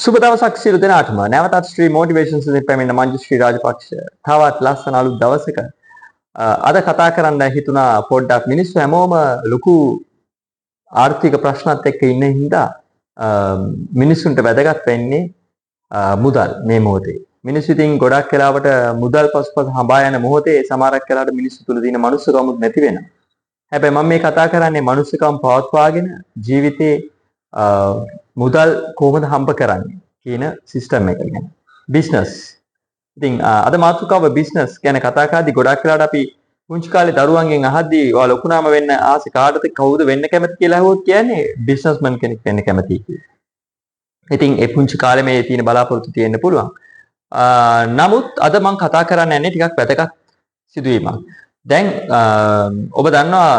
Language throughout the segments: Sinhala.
සුබ දවසක් සියලු දෙනාටම. නැවතත් ශ්‍රී මොටිවේෂන් සෙන් පැමිණෙන මංජුශ්‍රී රාජපක්ෂ තවත් ලස්සන අලුත් දවසක අද කතා කරන්න හිතුණා පොඩ්ඩක් මිනිස්සු හැමෝම ලොකු ආර්ථික ප්‍රශ්නත් එක්ක ඉන්න හින්දා මිනිස්සුන්ට වැදගත් වෙන්නේ මුදල් මේ මොහොතේ. මිනිස්සු ඉතින් ගොඩක් වෙලාවට මුදල් පසුපස හඹා යන මොහොතේ සමහරක් වෙලාවට මිනිස්සු තුල තියෙන මනුස්සකමක් නැති වෙනවා. හැබැයි මම මේ කතා කරන්නේ මනුස්සකම් පවත්වාගෙන ජීවිතේ මුදල් කොහොමද හම්බ කරන්නේ කියන සිස්ටම් එක ගැන. බිස්නස්. ඉතින් අද මාතෘකාව බිස්නස් ගැන කතා කරද්දී ගොඩක් වෙලාවට අපි පුංචි කාලේ දරුවන්ගෙන් අහද්දී ඔයා ලොකුනාම වෙන්න ආසෙ කාටද කවුද වෙන්න කැමති කියලා අහුවොත් කියන්නේ බිස්නස්මන් කෙනෙක් වෙන්න කැමතියි කියලා. ඉතින් ඒ පුංචි කාලේ මේ තියෙන බලාපොරොත්තු තියෙන්න පුළුවන්. නමුත් අද මම කතා කරන්න යන්නේ ටිකක් වැදගත් සිදුවීමක්. දැන් ඔබ දන්නවා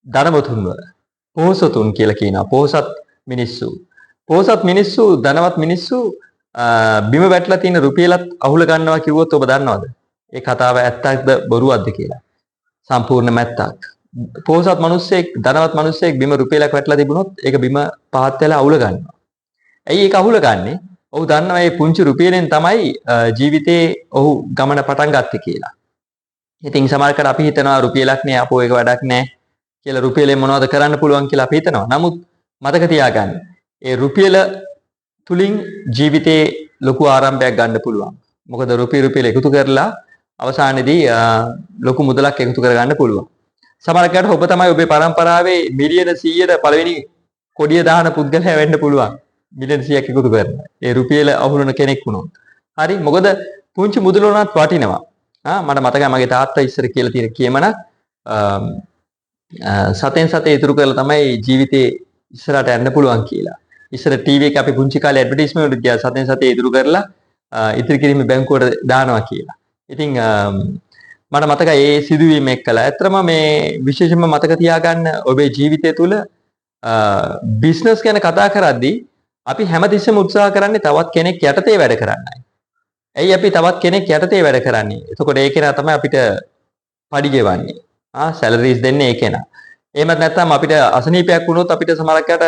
ධනවතුන්ව පොහොසතුන් කියලා කියනවා. පොහොසත් මිනිස්සු ධනවත් මිනිස්සු බිම වැටලා තියෙන රුපියලත් අහුල ගන්නවා කිව්වොත් ඔබ දන්නවද? ඒ කතාව ඇත්තක්ද බොරුවක්ද කියලා? සම්පූර්ණ මැත්තක්. පොහොසත් මිනිස්සෙක් ධනවත් මිනිස්සෙක් බිම රුපියලක් වැටලා තිබුණොත් ඒක බිම පහත් වෙලා අහුල ගන්නවා. ඇයි ඒක අහුල ගන්නෙ? ඔහු දන්නවා මේ පුංචි රුපියලෙන් තමයි ජීවිතේ ඔහු ගමන පටන් ගත්තේ කියලා. ඉතින් සමහරකට අපි හිතනවා රුපියලක් නේ අපෝ ඒක වැඩක් නෑ කියලා රුපියලෙන් මොනවද කරන්න පුළුවන් කියලා අපි හිතනවා. නමුත් මතක තියාගන්න ඒ රුපියල තුලින් ජීවිතේ ලොකු ආරම්භයක් ගන්න පුළුවන්. මොකද රුපියල එකතු කරලා අවසානයේදී ලොකු මුදලක් එකතු කරගන්න පුළුවන්. සමහරකට ඔබ තමයි ඔබේ පරම්පරාවේ මිලියන 100ට පළවෙනි කොඩිය දාන පුද්ගලයා වෙන්න පුළුවන්. මිලියන 100ක් එකතු කරලා. ඒ රුපියල අහුලන කෙනෙක් වුණොත්. හරි මොකද පුංචි මුදල උනත් වටිනවා. මට මතකයි මගේ තාත්තා ඉස්සර කියලා තියෙන කියමනක් සතෙන් සතේ ඉතුරු කරලා තමයි ජීවිතේ ඉස්සරහට යන්න පුළුවන් කියලා. ඉස්සර ටීවී එකේ අපි පුංචි කාලේ ඇඩ්වර්ටයිස්මන්ට් වලට ගියා සතෙන් සතේ ඉතුරු කරලා ඉතිරි කිරීම බැංකුවට දානවා කියලා. ඉතින් මට මතකයි ඒ සිදුවීම එක්කලා. ඇත්තටම මේ විශේෂයෙන්ම මතක තියාගන්න ඔබේ ජීවිතය තුළ බිස්නස් ගැන කතා කරද්දී අපි හැමතිස්සෙම උත්සාහ කරන්නේ තවත් කෙනෙක් යටතේ වැඩ කරන්නයි. ඇයි අපි තවත් කෙනෙක් යටතේ වැඩ කරන්නේ? එතකොට ඒ කෙනා තමයි අපිට පඩි ගෙවන්නේ. සැලරිස් දෙන්නේ ඒ කෙනා. එහෙමත් නැත්නම් අපිට අසනීපයක් වුණොත් අපිට සමහරකට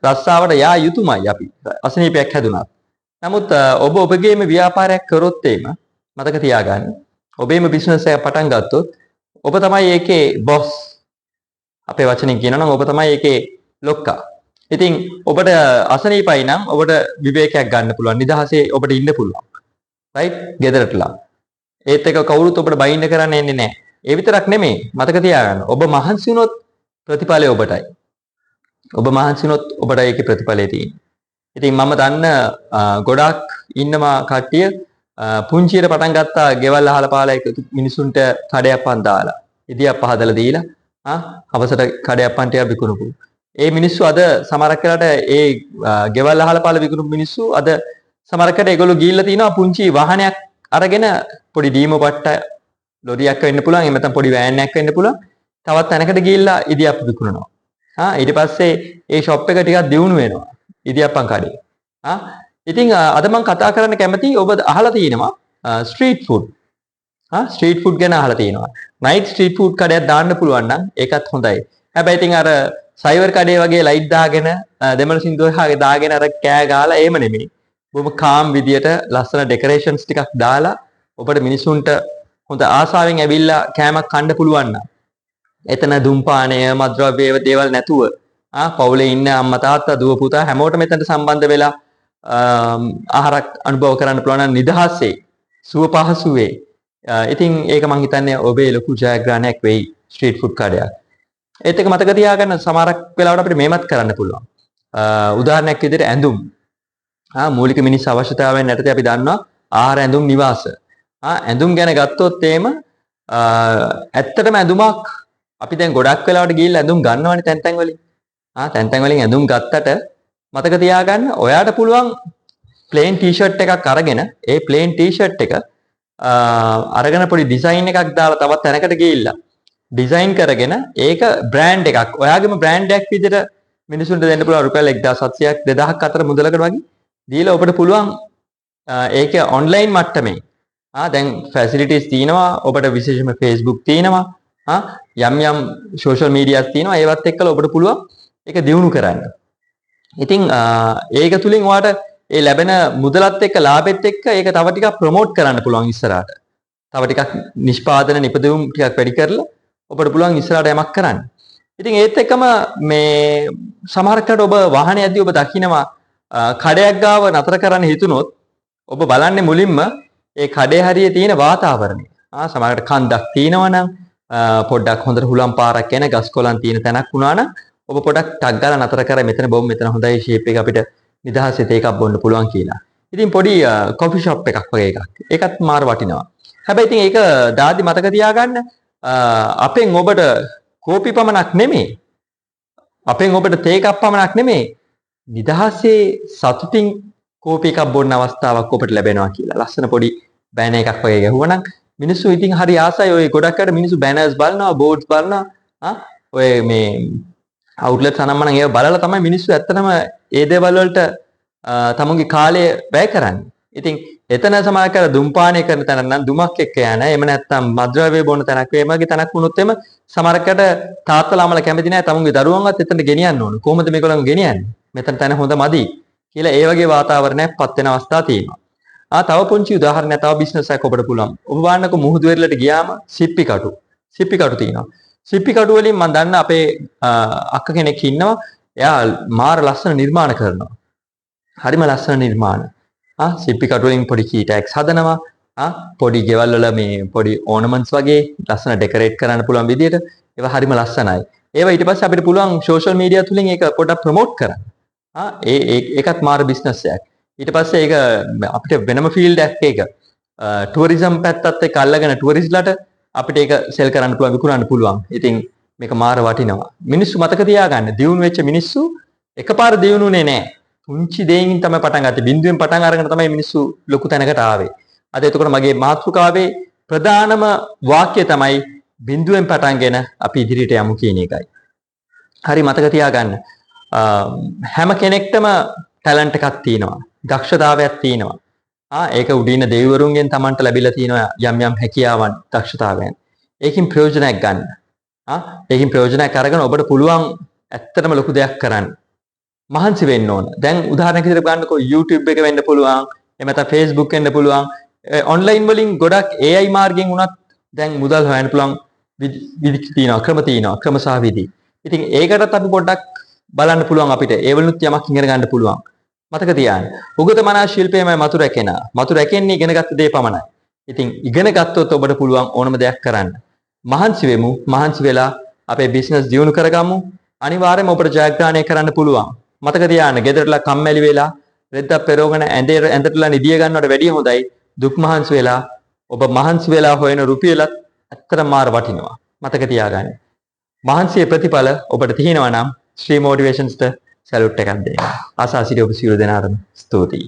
රස්සාවට යා යුතුයමයි අපි. අසනීපයක් හැදුනත්. නමුත් ඔබ ඔබගේම ව්‍යාපාරයක් කරොත් එීම මතක තියාගන්න. ඔබේම බිස්නස් එක පටන් ගත්තොත් ඔබ තමයි ඒකේ බොස්. අපේ වචනෙන් කියනවා නම් ඔබ තමයි ඒකේ ලොක්කා. ඉතින් ඔබට අසනීපයි නම් ඔබට විවේකයක් ගන්න පුළුවන්. නිදහසේ ඔබට ඉන්න පුළුවන්. රයිට්? ගෙදරටලා. ඒත් එක කවුරුත් ඔබට බයින්ඩ් කරන්න එන්නේ නැහැ. ඒ විතරක් නෙමෙයි මතක තියාගන්න. ඔබ මහන්සි වුණොත් ප්‍රතිඵලය ඔබටයි. ඔබ මහන්සි වුණොත් ඔබට ඒකේ ප්‍රතිඵලය තියෙන්නේ. ඉතින් මම දන්න ගොඩක් ඉන්නවා කට්ටිය පුංචියට පටන් ගත්තා ගෙවල් අහලා පාලා එකතු මිනිසුන්ට කඩයක් පන් දාලා. ඉදියක් පහදලා දීලා හවසට කඩයක් පන් ටිකක් විකුණපු. ඒ මිනිස්සු අද සමහරක් වෙලාවට ඒ ගෙවල් අහලා පාලා විකුණපු මිනිස්සු අද සමහරකට ඒගොල්ලෝ ගිහිල්ලා තිනවා පුංචි වාහනයක් අරගෙන පොඩි ඩීමෝ පට්ට ලොරියක් වෙන්න පුළුවන් එහෙම නැත්නම් පොඩි වෑන් එකක් වෙන්න පුළුවන් තවත් තැනකට ගිහිල්ලා ඉදියක් විකුණනවා. ඊට පස්සේ ඒ ෂොප් එක ටිකක් දියුණු වෙනවා. ඉදියප්පන් කඩේ. ඉතින් අද මම කතා කරන්න කැමති ඔබ අහලා තියෙනවා ස්ට්‍රීට් ෆුඩ්. ස්ට්‍රීට් ෆුඩ් ගැන අහලා තියෙනවා. නයිට් ස්ට්‍රීට් ෆුඩ් කඩයක් දාන්න පුළුවන් නම් ඒකත් හොඳයි. හැබැයි ඉතින් අර සයිවර් කඩේ වගේ ලයිට් දාගෙන දෙමළ සින්දුවහාගේ දාගෙන අර කෑ ගාලා එහෙම නෙමෙයි. බොහොම කාම් විදියට ලස්සන ඩෙකරේෂන්ස් ටිකක් දාලා ඔබට මිනිසුන්ට හොඳ ආසාවෙන් ඇවිල්ලා කෑමක් කන්න පුළුවන් නම් එතන දුම්පානය මත්ද්‍රව්‍ය දේවල් නැතුව පවුලේ ඉන්න අම්මා තාත්තා දුව පුතා හැමෝටම මෙතනට සම්බන්ධ වෙලා ආහාරක් අනුභව කරන්න පුළුවන් නම් නිදහසේ සුව පහසුවේ. ඉතින් ඒක මම හිතන්නේ ඔබේ ලොකු ජයග්‍රහණයක් වෙයි ස්ට්‍රීට් ෆුඩ් කඩයක්. ඒත් එක මතක තියාගන්න සමහරක් වෙලාවට අපිට මේවත් කරන්න පුළුවන්. උදාහරණයක් විදිහට ඇඳුම්. මූලික මිනිස් අවශ්‍යතාවයන් යටතේ අපි දන්නවා ආහාර ඇඳුම් නිවාස. ඇඳුම් ගැන ගත්තොත් එහෙම ඇත්තටම ඇඳුමක් අපි දැන් ගොඩක් වෙලාවට ගිහිල්ලා ඇඳුම් ගන්නවනේ තැන් තැන් වලින්. තැන් තැන් වලින් ඇඳුම් ගත්තට මතක තියාගන්න ඔයාට පුළුවන් ප්ලේන් ටී-ෂර්ට් එකක් අරගෙන ඒ ප්ලේන් ටී-ෂර්ට් එක අරගෙන පොඩි ඩිසයින් එකක් දාලා තවත් තැනකට ගිහිල්ලා ඩිසයින් කරගෙන ඒක බ්‍රෑන්ඩ් එකක් ඔයාගේම බ්‍රෑන්ඩ් එකක් විදිහට මිනිසුන්ට දෙන්න පුළුවන් රුපියල් 1700ක් 2000ක් අතර මුදලකට වගේ දීලා ඔබට පුළුවන් ඒක ඔන්ලයින් මට්ටමේ දැන් ෆැසිලිටිස් තියෙනවා ඔබට විශේෂයෙන්ම Facebook තියෙනවා යම් යම් සෝෂල් මීඩියාස් තියෙනවා ඒවත් එක්කලා ඔබට පුළුවන් ඒක දියුණු කරන්න. ඉතින් ඒක තුලින් ඔයාට ඒ ලැබෙන මුදලත් එක්ක ලාභෙත් එක්ක ඒක තව ටිකක් ප්‍රොමෝට් කරන්න පුළුවන් ඉස්සරහට. තව ටිකක් නිෂ්පාදන නිපදවුම් ටිකක් වැඩි කරලා ඔබට පුළුවන් ඉස්සරහට යමක් කරන්න. ඉතින් ඒත් එක්කම මේ සමහරකට ඔබ වාහනේ යද්දී ඔබ දකිනවා කඩයක් ගාව නතර කරන්න හිතුනොත් ඔබ බලන්නේ මුලින්ම ඒ කඩේ හරියේ තියෙන වාතාවරණය. සමහරකට කන්දක් තියෙනවනම් පොඩ්ඩක් හොඳට හුලම් පාරක් යන ගස් කොළන් තියෙන තැනක් වුණා නම් ඔබ පොඩ්ඩක් ටක් ගාලා නතර කරලා මෙතන බොමු මෙතන හොඳයි ෂේප් එක අපිට නිදහසේ තේ එකක් බොන්න පුළුවන් කියලා. ඉතින් පොඩි කොෆි ෂොප් එකක් වගේ එකක්. ඒකත් මාර වටිනවා. හැබැයි ඉතින් ඒක දාදි මතක තියාගන්න අපෙන් ඔබට කෝපි පමණක් නෙමෙයි. අපෙන් ඔබට තේ එකක් පමණක් නෙමෙයි. නිදහසේ සතුටින් කෝපි එකක් බොන්න අවස්ථාවක් ඔබට ලැබෙනවා කියලා. ලස්සන පොඩි බෑනර් එකක් වගේ ගැහුවනම් මිනිස්සු ඉතින් හරි ආසයි. ඔය ගොඩක් අය මිනිස්සු බෑනර්ස් බලනවා, බෝඩ්ස් බලනවා. ඔය මේ අවුට්ලට්ස් අනම්මනම් ඒව බලලා තමයි මිනිස්සු ඇත්තටම ඒ දේවල් වලට තමුන්ගේ කාලය වැය කරන්නේ. ඉතින් එතන සමාජකාර දුම්පානය කරන තැන නම් දුමක් එක්ක යන එහෙම නැත්නම් මද්ද්‍රව්‍ය බොන තැනක් වේ වගේ තැනක් වුණොත් එම සමහරකට තාත්තලාමල කැමති නැහැ තමුන්ගේ දරුවන්වත් එතනට ගෙනියන්න ඕන. කොහොමද මේගොල්ලන් ගෙනියන්නේ? මෙතන තැන හොඳ මදි කියලා ඒ වගේ වාතාවරණයක් පත් වෙන අවස්ථා තියෙනවා. තව පුංචි උදාහරණයක් තව බිස්නස් එකක් ඔබට පුළුවන්. ඔබ බලන්නකො මුහුදු වෙරළට ගියාම සිප්පි කටු තියෙනවා. සිප්පි කටු වලින් මම දන්න අපේ අක්ක කෙනෙක් ඉන්නවා. එයා මාර ලස්සන නිර්මාණ කරනවා. හරිම ලස්සන නිර්මාණ. සිප්පි කටු වලින් පොඩි කීටැක්ස් හදනවා. පොඩි ගෙවල් වල මේ පොඩි ඕනමන්ට්ස් වගේ ලස්සන ඩෙකොරේට් කරන්න පුළුවන් විදියට ඒවා හරිම ලස්සනයි. ඒවා ඊට පස්සේ අපිට පුළුවන් සෝෂල් මීඩියා තුලින් ඒක පොඩ්ඩක් ප්‍රොමෝට් කරන්න. ඒකත් මාර බිස්නස් එකක්. ඊට පස්සේ ඒක අපිට වෙනම ෆීල්ඩ් එකක් ඒක. ටුවරිසම් පැත්තත් එක්ක අල්ලගෙන ටුවරිස්ට්ලාට අපිට ඒක සෙල් කරන්න පුළුවන් විකුණන්න පුළුවන්. ඉතින් මේක මාර වටිනවා. මිනිස්සු මතක තියාගන්න දියුණු වෙච්ච මිනිස්සු එකපාර දියුණුනේ නැහැ. පුංචි දෙයින් තමයි පටන් ගත්තේ. බිඳුවෙන් පටන් අරගෙන තමයි මිනිස්සු ලොකු තැනකට ආවේ. අද එතකොට මගේ මාතෘකාවේ ප්‍රධානම වාක්‍යය තමයි බිඳුවෙන් පටන්ගෙන අපි ඉදිරියට යමු කියන එකයි. හරි මතක තියාගන්න. හැම කෙනෙක්ටම ටැලන්ට් එකක් තියෙනවා. දක්ෂතාවයක් තියෙනවා. ඒක උඩින දෙවිවරුන්ගෙන් Tamanට ලැබිලා තියෙනවා යම් යම් හැකියාවන්, දක්ෂතාවයන්. ඒකින් ප්‍රයෝජනයක් ගන්න. ඒකින් ප්‍රයෝජනයක් අරගෙන ඔබට පුළුවන් ඇත්තටම ලොකු දෙයක් කරන්න. මහන්සි වෙන්න ඕන. දැන් උදාහරණයක් විදිහට ගන්නකො YouTube එක වෙන්න පුළුවන්. එහෙම නැත්නම් Facebook වෙන්න පුළුවන්. ඔන්ලයින් වලින් ගොඩක් AI මාර්ගයෙන් උනත් දැන් මුදල් හොයන්න පුළුවන් විදි තියෙනවා, ක්‍රම තියෙනවා, ක්‍රම සහ විදි. ඉතින් ඒකටත් අපි පොඩ්ඩක් බලන්න පුළුවන් අපිට. ඒ වලිනුත් යමක් ඉගෙන ගන්න පුළුවන්. මතක තියාගන්න. උගත මනා ශිල්පයමයි මතු රැකෙනා. මතු රැකෙන්නේ ඉගෙනගත්ත දේ පමණයි. ඉතින් ඉගෙන ගත්තොත් ඔබට පුළුවන් ඕනම දෙයක් කරන්න. මහන්සි වෙමු. මහන්සි වෙලා අපේ බිස්නස් දියුණු කරගමු. අනිවාර්යයෙන්ම ඔබට ජයග්‍රහණය කරන්න පුළුවන්. මතක තියාගන්න. ගෙදරලා කම්මැලි වෙලා රෙද්දක් පෙරවගෙන ඇඳටලා නිදිය ගන්නවට වැඩිය හොඳයි. දුක් මහන්සි වෙලා ඔබ මහන්සි වෙලා හොයන රුපියලත් ඇත්තටම මාර වටිනවා. මතක තියාගන්න. මහන්සියේ ප්‍රතිඵල ඔබට තියෙනවා නම් ශ්‍රී මොටිවේෂන්ස්ට සැලුට් එකක් දෙන්න. ආසා සිටි ඔබ සියලු දෙනාටම ස්තුතියි.